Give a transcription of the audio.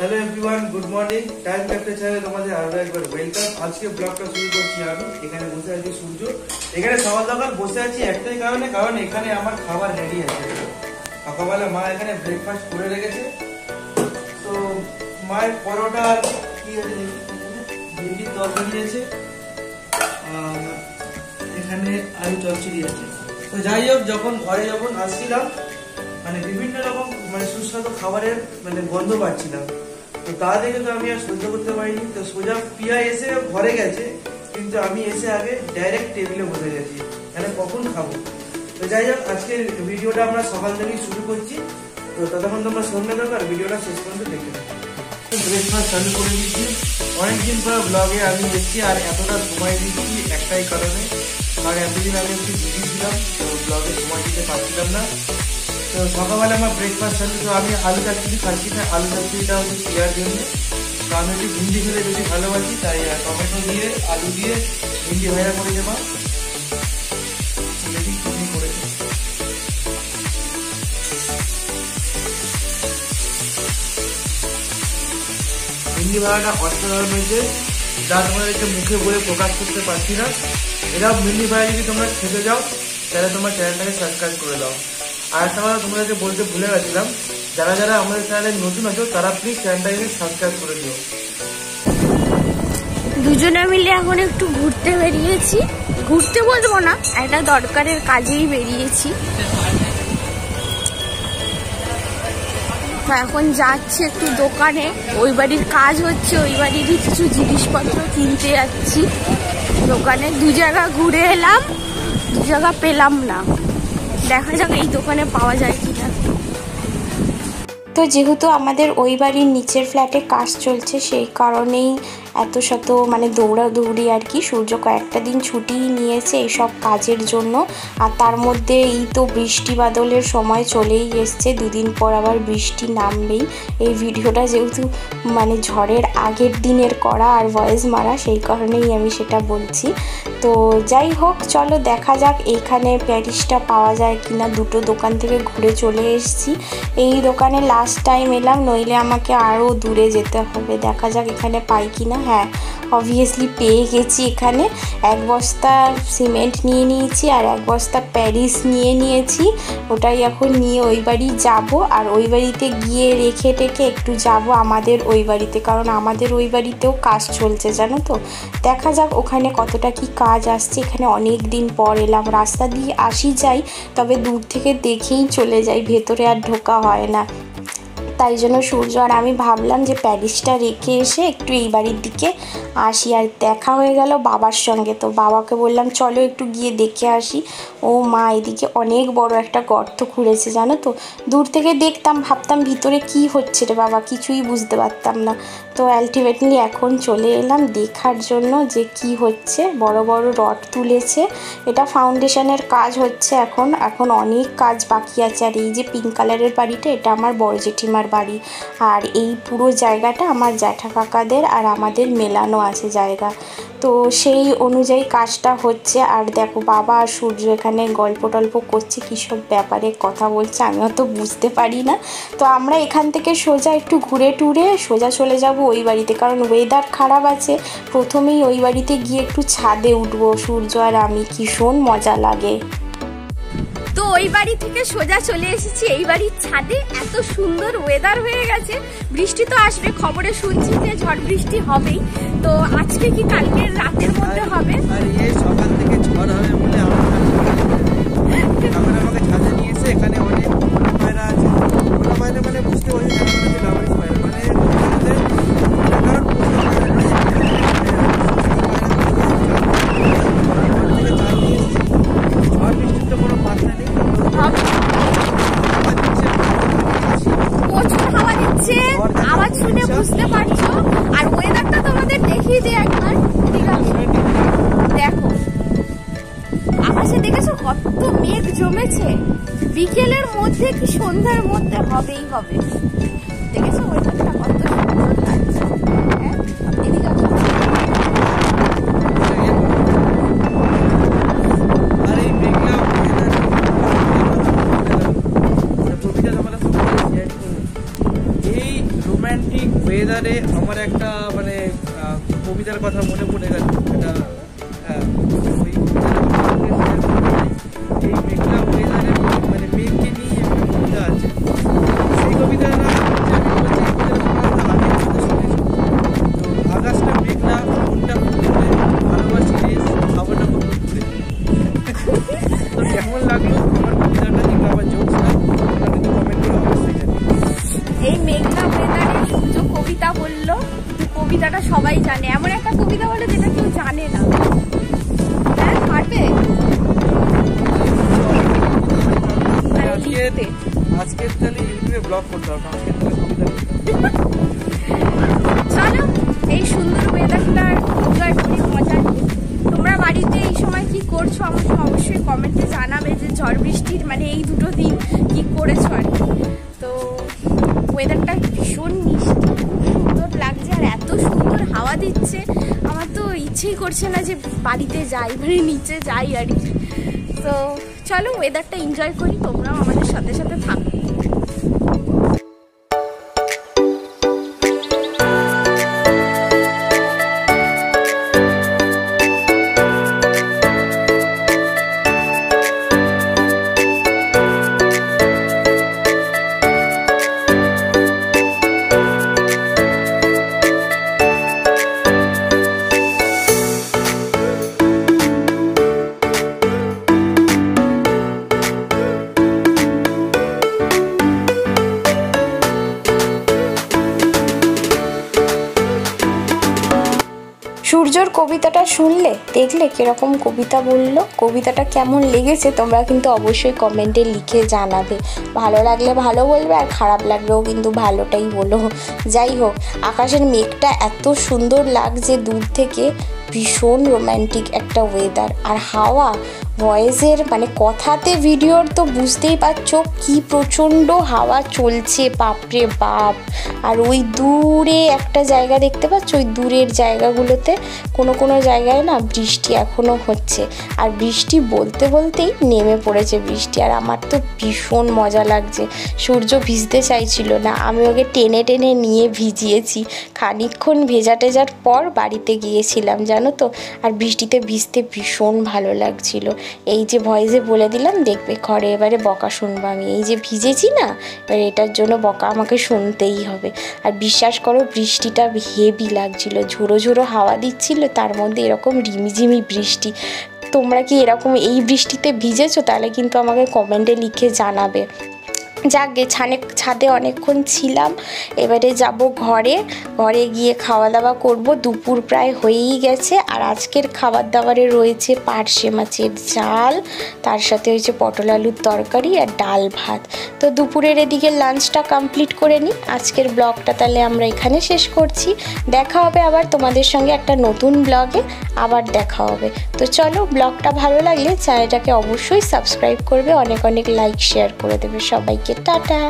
Hello everyone, good morning. Time ক্যাপ্টে চ্যানেলে তোমাদের আরো একবার ওয়েলকাম। আজকে ব্লগটা শুরু করছি আমি। এখানে বসে আছি সূর্য। এখানে সকাল সকাল বসে আছি একটাই কারণে, কারণ এখানে আমার খাবার রেডি আছে। সকালবেলা মা এখানে ব্রেকফাস্ট করে রেখেছে। তো মায়ের পরোটা আর কি আছে, ভিন্ডির তরকারি আছে, এখানে আলু চচ্চড়ি আছে। তো যাই হোক, যখন ঘরে আসছিলাম মানে বিভিন্ন রকম সুস্বাদু খাবারের গন্ধ পাচ্ছিলাম। তো তা দেখে তো আমি আর সহ্য করতে পারিনি। তো সোজা পিয়া এসে ঘরে গেছে, কিন্তু আমি এসে আগে ডাইরেক্ট টেবিলে বসে গেছি, কখন খাবো। তো যাই হোক, আজকের ভিডিওটা আমরা সকাল থেকেই শুরু করছি। তো ততক্ষণ তোমরা সঙ্গে থাকো আর ভিডিওটা শেষ পর্যন্ত দেখে নাও। ব্রেকফাস্ট চালু করে দিচ্ছি। অনেকদিন পর ব্লগে আমি এসেছি, আর এতটা সময় দিচ্ছি একটাই কারণে, কারণ এতদিন আমি একটু বিজি ছিলাম, তো ব্লগে সময় দিতে পারছিলাম না। তো সকালবেলা আমার ব্রেকফাস্ট চালু। তো আমি আলু চচ্চড়ি খাচ্ছি না, আলু চচ্চড়িটা হচ্ছে পেঁয়ার জন্য। তো আমি একটু ভিন্ডি খেতে বেশি ভালোবাসি, তাই টমেটো দিয়ে আলু দিয়ে ভিন্ডি ভাজা করে দেবো। ভিন্ডি ভাজাটা অসাধারণ হয়েছে, যা তোমাদেরকে মুখে বলে প্রকাশ করতে পারছি না। এরাও ভিন্ডি ভাজা যদি তোমরা খেতে যাও, তাহলে তোমার চ্যানেলটাকে সাবস্ক্রাইব করে দাও। আর একটা কথা তোমাদেরকে বলতে ভুলে গেছিলাম, যারা যারা আমাদের চ্যানেলে নতুন আছো তারা প্লিজ চ্যানেলটাকে সাবস্ক্রাইব করে দিও। দুজনে মিলে এখন একটু ঘুরতে বেরিয়েছি, ঘুরতে বলবো না, একটা দরকারের কাজেই বেরিয়েছি। এখন যাচ্ছি একটু দোকানে, ওই বাড়ির কাজ হচ্ছে, ওই বাড়িরই কিছু জিনিসপত্র কিনতে যাচ্ছি। দোকানে দু জায়গা ঘুরে এলাম, দু জায়গা পেলাম না, দেখা যাক এই দোকানে পাওয়া যায় কিনা। তো যেহেতু আমাদের ওই বাড়ির নিচের ফ্ল্যাটে কাজ চলছে, সেই কারণেই এত শত দৌড়াদৌড়ি আর কি। সূর্য কয়েকটা দিন ছুটি নিয়েছে এইসব কাজের জন্য, আর তার মধ্যে এই তো বৃষ্টি বাদলের সময় চলেই এসছে, দুদিন পর আবার বৃষ্টি নামবেই। এই ভিডিওটা যেহেতু ঝড়ের আগের দিনের করা আর ভয়েস মারা, সেই কারণেই আমি সেটা বলছি। তো যাই হোক, চলো দেখা যাক এইখানে প্যারিসটা পাওয়া যায় কিনা। দুটো দোকান থেকে ঘুরে চলে এসেছি, এই দোকানে লাস্ট টাইম এলাম, নইলে আমাকে আরও দূরে যেতে হবে। দেখা যাক এখানে পাই কিনা। হ্যাঁ, অবভিয়াসলি পেয়ে গেছি। এখানে এক বস্তা সিমেন্ট নিয়ে নিয়েছি আর এক বস্তা প্যারিস নিয়ে নিয়েছি। ওটাই এখন নিয়ে ওই বাড়ি যাব, আর ওই বাড়িতে গিয়ে রেখে টেকে একটু যাব আমাদের ওই বাড়িতে, কারণ আমাদের ওই বাড়িতেও কাজ চলছে জানো তো। দেখা যাক ওখানে কতটা কি কাজ আসছে। এখানে অনেক দিন পর এলাম, রাস্তা দিয়ে আসি যাই, তবে দূর থেকে দেখেই চলে যাই, ভেতরে আর ঢোকা হয় না। তাই জন্য সূর্য আর আমি ভাবলাম যে প্যারিসটা রেখে এসে একটু এই বাড়ির দিকে আসি। আর দেখা হয়ে গেল বাবার সঙ্গে, তো বাবাকে বললাম চলো একটু গিয়ে দেখে আসি। ও মা, এদিকে অনেক বড় একটা গর্ত খুঁড়েছে জানো তো। দূর থেকে দেখতাম, ভাবতাম ভিতরে কি হচ্ছে রে বাবা, কিছুই বুঝতে পারতাম না। তো আলটিমেটলি এখন চলে এলাম দেখার জন্য যে কি হচ্ছে। বড় বড় রড তুলেছে, এটা ফাউন্ডেশনের কাজ হচ্ছে এখন অনেক কাজ বাকি আছে। আর এই যে পিঙ্ক কালারের বাড়িটা, এটা আমার বড় জেঠিমার বাড়ি, আর এই পুরো জায়গাটা আমার জ্যাঠা কাকাদের আর আমাদের মেলানো আছে জায়গা। তো সেই অনুযায়ী কাজটা হচ্ছে। আর দেখো বাবা আর সূর্য এখানে গল্প টল্প করছে, কী সব ব্যাপারে কথা বলছে, আমিও তো বুঝতে পারি না। তো আমরা এখান থেকে সোজা একটু ঘুরে টুরে সোজা চলে যাব ওই বাড়িতে, কারণ ওয়েদার খারাপ আছে। প্রথমেই ওই বাড়িতে গিয়ে একটু ছাদে উঠবো সূর্য আর আমি, ভীষণ মজা লাগে। তো ওই বাড়ি থেকে সোজা চলে এসেছি এই বাড়ির ছাদে। এত সুন্দর ওয়েদার হয়ে গেছে, বৃষ্টি তো আসবে, খবরে শুনছি যে ঝড় বৃষ্টি হবেই। তো আজকে কি কালকের রাতের মধ্যে হবে, আর এই সকাল থেকে ঝড় হবে বলে আমাকে ছাদে নিয়ে এসে, এখানে অনেক পায়রা আছে। ওরা মানে বুঝতে পারছি আওয়াজ শুনে বুঝতে পারছো। আর ওয়েদারটা তোমাদের দেখিয়ে দিই একবার, দেখো আকাশে দেখেছো কত মেঘ জমেছে। বিকেলের মধ্যে কি সন্ধ্যার মধ্যে হবেই হবে। দেখেছো ওয়েদারটা কত সুন্দর লাগছে। রোমান্টিক ওয়েদারে আমার একটা মানে কবিতার কথা মনে পড়ে গেল। এটা ওই এই মেঘলা ওয়েদারে মানে মেঘকে নিয়ে একটা কবিতা আছে। সেই কবিতাটা আকাশটা মেঘলা, মনটা ফুলে, ভালোবাসি রেস, খাবারটা খুব ঘুরে। তো কেমন লাগলো আমার কবিতাটা, কিংবা আমার জোকসটা, ওটা কিন্তু কমেন্ট করে অবশ্যই জানি। এই মেঘলা ওয়েদারে সূর্য কবিতা বললো, কবিতাটা সবাই জানে, এমন একটা কবিতা বলে যেটা কেউ জানে না। হ্যাঁ পারবে? আজকে তাহলে ইউটিউবে ব্লগ করতে হবে, আজকে তাহলে কবিতা চলো এই সুন্দর ওয়েদারটা এনজয় করি, মজা নিই। তোমরা বাড়িতে এই সময় কি করছো আমাকে অবশ্যই কমেন্টে জানাবে, যে ঝড় বৃষ্টির মানে এই দুটো দিন কি করেছো আর কি। তো ওয়েদারটা ভীষণ মিষ্টি, সুন্দর লাগছে, আর এত সুন্দর হাওয়া দিচ্ছে, আমার তো ইচ্ছেই করছে না যে বাড়িতে যাই, মানে নিচে যাই আর কি। তো চলো ওয়েদারটা এনজয় করি, তোমরাও আমাদের সাথে সাথে থাকো। সূর্যর কবিতাটা শুনলে, দেখলে কিরকম কবিতা বললো, কবিতাটা কেমন লেগেছে তোমরা কিন্তু অবশ্যই কমেন্টে লিখে জানাবে। ভালো লাগলে ভালো বলবে, আর খারাপ লাগলেও কিন্তু ভালোটাই বলো। যাই হোক, আকাশের মেঘটা এত সুন্দর লাগছে দূর থেকে, ভীষণ রোম্যান্টিক একটা ওয়েদার। আর হাওয়া, ভয়েসের মানে কথাতে ভিডিওর তো বুঝতেই পারছো কি প্রচণ্ড হাওয়া চলছে, বাপরে বাপ। আর ওই দূরে একটা জায়গা দেখতে পাচ্ছ, ওই দূরের জায়গাগুলোতে কোনো কোনো জায়গায় না বৃষ্টি এখনও হচ্ছে, আর বৃষ্টি বলতে বলতেই নেমে পড়েছে বৃষ্টি। আর আমার তো ভীষণ মজা লাগছে। সূর্য ভিজতে চাইছিল না, আমি ওকে টেনে টেনে নিয়ে ভিজিয়েছি। খানিকক্ষণ ভেজা টেজার পর বাড়িতে গিয়েছিলাম জানো তো। আর বৃষ্টিতে ভিজতে ভীষণ ভালো লাগছিল। এই যে ভয়েসে বলে দিলাম, দেখবে ঘরে এবারে বকা শুনবো আমি। এই যে ভিজেছি না, এবার এটার জন্য বকা আমাকে শুনতেই হবে। আর বিশ্বাস করো, বৃষ্টিটা হেভি লাগছিল, ঝোড়ো ঝোড়ো হাওয়া দিচ্ছিল, তার মধ্যে এরকম রিমিঝিমি বৃষ্টি। তোমরা কি এরকম এই বৃষ্টিতে ভিজেছো? তাহলে কিন্তু আমাকে কমেন্টে লিখে জানাবে। যাকে ছাদে অনেকক্ষণ ছিলাম, এবারে যাব ঘরে গিয়ে খাওয়া দাওয়া করব। দুপুর প্রায় হয়েই গেছে। আর আজকের খাবার দাবারে রয়েছে পার্শে মাছের ঝাল, তার সাথে হয়েছে পটল আলুর তরকারি আর ডাল ভাত। তো দুপুরের এদিকে লাঞ্চটা কমপ্লিট করে নিই। আজকের ব্লগটা তাহলে আমরা এখানে শেষ করছি। দেখা হবে আবার তোমাদের সঙ্গে একটা নতুন ব্লগে, আবার দেখা হবে। তো চলো, ব্লগটা ভালো লাগলে চ্যানেলটাকে অবশ্যই সাবস্ক্রাইব করবে, অনেক অনেক লাইক শেয়ার করে দেবে। সবাইকে টাটা।